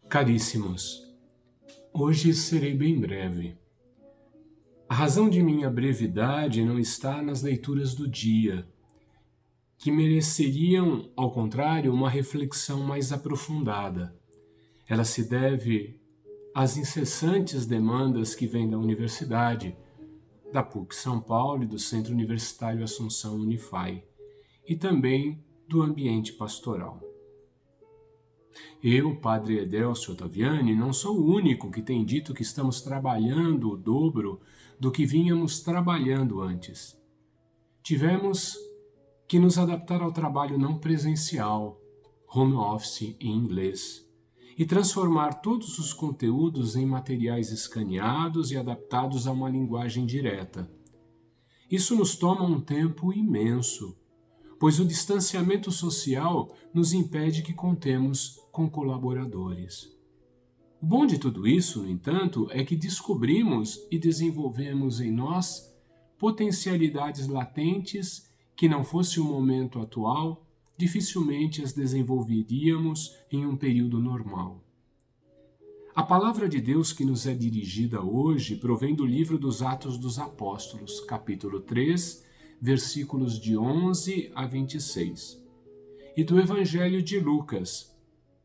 Caríssimos, hoje serei bem breve. A razão de minha brevidade não está nas leituras do dia, que mereceriam, ao contrário, uma reflexão mais aprofundada. Ela se deve às incessantes demandas que vêm da universidade, da PUC São Paulo e do Centro Universitário Assunção Unify, e também do ambiente pastoral. Eu, Padre Edelcio Ottaviani, não sou o único que tem dito que estamos trabalhando o dobro do que vínhamos trabalhando antes. Tivemos que nos adaptar ao trabalho não presencial, home office em inglês, e transformar todos os conteúdos em materiais escaneados e adaptados a uma linguagem direta. Isso nos toma um tempo imenso, pois o distanciamento social nos impede que contemos com colaboradores. O bom de tudo isso, no entanto, é que descobrimos e desenvolvemos em nós potencialidades latentes que, não fosse o momento atual, dificilmente as desenvolveríamos em um período normal. A palavra de Deus que nos é dirigida hoje provém do livro dos Atos dos Apóstolos, capítulo 3, versículos de 11 a 26, e do Evangelho de Lucas,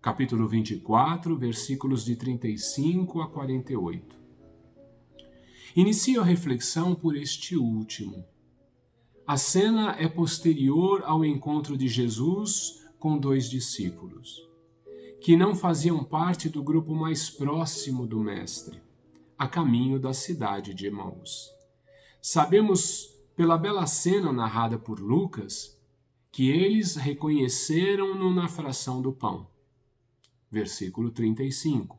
capítulo 24, versículos de 35 a 48. Inicio a reflexão por este último. A cena é posterior ao encontro de Jesus com dois discípulos, que não faziam parte do grupo mais próximo do Mestre, a caminho da cidade de Emaús. Sabemos, pela bela cena narrada por Lucas, que eles reconheceram-no na fração do pão. Versículo 35.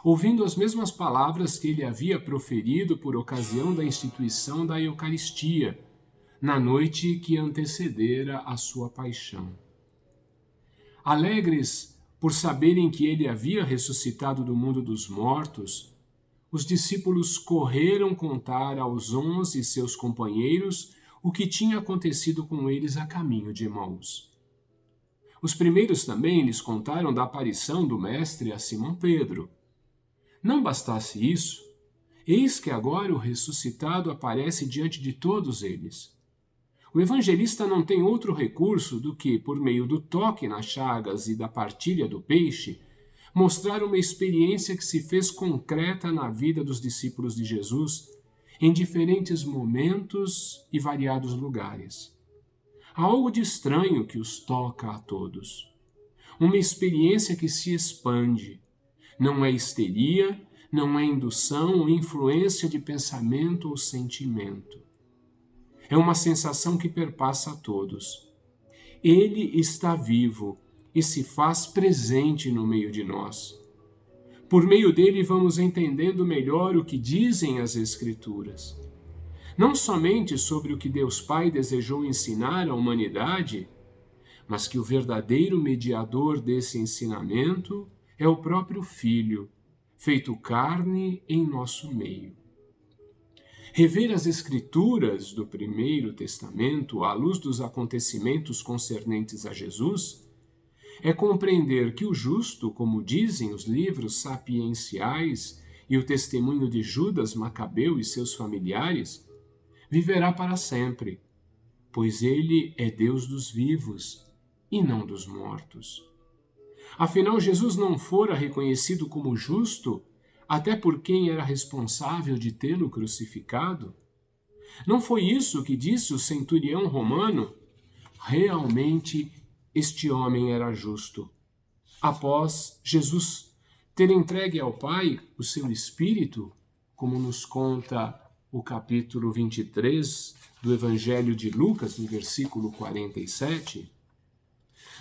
Ouvindo as mesmas palavras que ele havia proferido por ocasião da instituição da Eucaristia, na noite que antecedera a sua paixão. Alegres por saberem que ele havia ressuscitado do mundo dos mortos, os discípulos correram contar aos 11 seus companheiros o que tinha acontecido com eles a caminho de Emaús. Os primeiros também lhes contaram da aparição do Mestre a Simão Pedro. Não bastasse isso, eis que agora o ressuscitado aparece diante de todos eles. O evangelista não tem outro recurso do que, por meio do toque nas chagas e da partilha do peixe, mostrar uma experiência que se fez concreta na vida dos discípulos de Jesus em diferentes momentos e variados lugares. Há algo de estranho que os toca a todos. Uma experiência que se expande. Não é histeria, não é indução ou influência de pensamento ou sentimento. É uma sensação que perpassa a todos. Ele está vivo e se faz presente no meio de nós. Por meio dele vamos entendendo melhor o que dizem as Escrituras. Não somente sobre o que Deus Pai desejou ensinar à humanidade, mas que o verdadeiro mediador desse ensinamento é o próprio Filho, feito carne em nosso meio. Rever as Escrituras do Primeiro Testamento à luz dos acontecimentos concernentes a Jesus é compreender que o justo, como dizem os livros sapienciais e o testemunho de Judas Macabeu e seus familiares, viverá para sempre, pois ele é Deus dos vivos e não dos mortos. Afinal, Jesus não fora reconhecido como justo até por quem era responsável de tê-lo crucificado? Não foi isso que disse o centurião romano? Realmente, este homem era justo. Após Jesus ter entregue ao Pai o seu Espírito, como nos conta o capítulo 23 do Evangelho de Lucas, no versículo 47,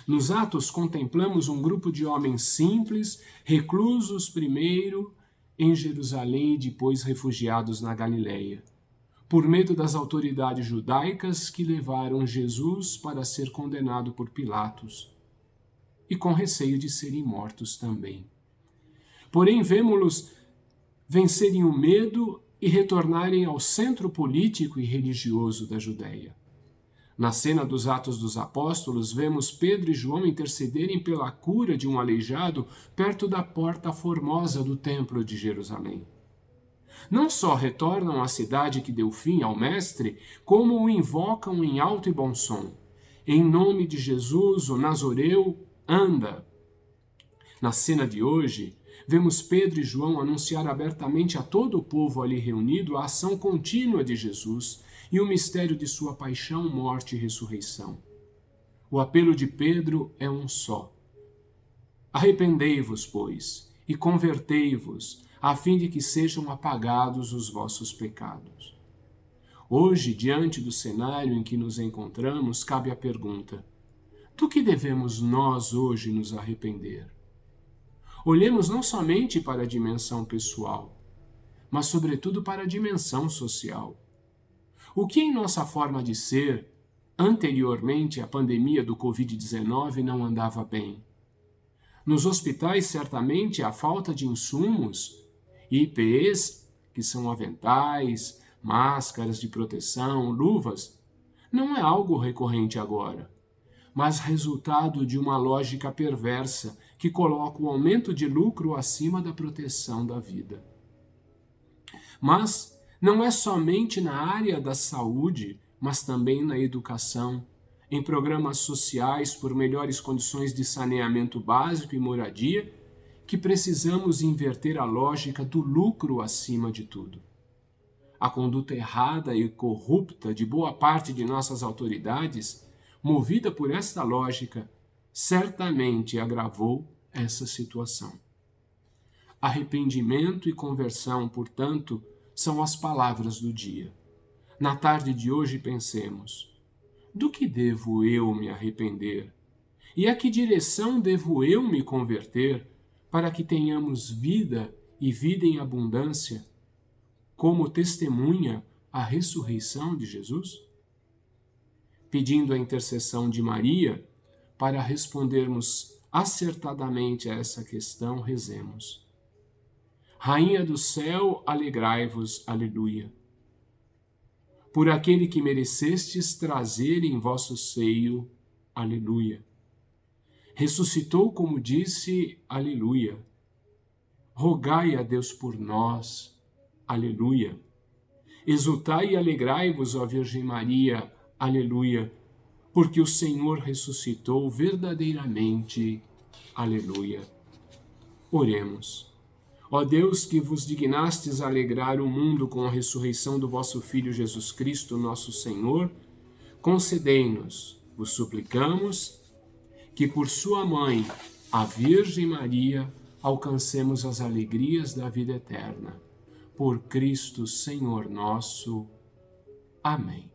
nos Atos contemplamos um grupo de homens simples, reclusos primeiro em Jerusalém e depois refugiados na Galileia, por medo das autoridades judaicas que levaram Jesus para ser condenado por Pilatos, e com receio de serem mortos também. Porém, vemo-los vencerem o medo e retornarem ao centro político e religioso da Judéia. Na cena dos Atos dos Apóstolos, vemos Pedro e João intercederem pela cura de um aleijado perto da porta formosa do Templo de Jerusalém. Não só retornam à cidade que deu fim ao Mestre, como o invocam em alto e bom som. Em nome de Jesus, o Nazoreu, anda! Na cena de hoje, vemos Pedro e João anunciar abertamente a todo o povo ali reunido a ação contínua de Jesus e o mistério de sua paixão, morte e ressurreição. O apelo de Pedro é um só. Arrependei-vos, pois, e convertei-vos, a fim de que sejam apagados os vossos pecados. Hoje, diante do cenário em que nos encontramos, cabe a pergunta: do que devemos nós hoje nos arrepender? Olhemos não somente para a dimensão pessoal, mas sobretudo para a dimensão social. O que em nossa forma de ser, anteriormente à pandemia do Covid-19, não andava bem? Nos hospitais, certamente, a falta de insumos, EPIs, que são aventais, máscaras de proteção, luvas, não é algo recorrente agora, mas resultado de uma lógica perversa que coloca o aumento de lucro acima da proteção da vida. Mas não é somente na área da saúde, mas também na educação, em programas sociais por melhores condições de saneamento básico e moradia, que precisamos inverter a lógica do lucro acima de tudo. A conduta errada e corrupta de boa parte de nossas autoridades, movida por esta lógica, certamente agravou essa situação. Arrependimento e conversão, portanto, são as palavras do dia. Na tarde de hoje pensemos: do que devo eu me arrepender? E a que direção devo eu me converter para que tenhamos vida e vida em abundância, como testemunha a ressurreição de Jesus? Pedindo a intercessão de Maria, para respondermos acertadamente a essa questão, rezemos. Rainha do céu, alegrai-vos, aleluia. Por aquele que merecestes trazer em vosso seio, aleluia. Ressuscitou como disse, aleluia. Rogai a Deus por nós, aleluia. Exultai e alegrai-vos, ó Virgem Maria, aleluia, porque o Senhor ressuscitou verdadeiramente, aleluia. Oremos. Ó Deus, que vos dignastes alegrar o mundo com a ressurreição do vosso Filho Jesus Cristo, nosso Senhor, concedei-nos, vos suplicamos, que por sua mãe, a Virgem Maria, alcancemos as alegrias da vida eterna. Por Cristo, Senhor nosso. Amém.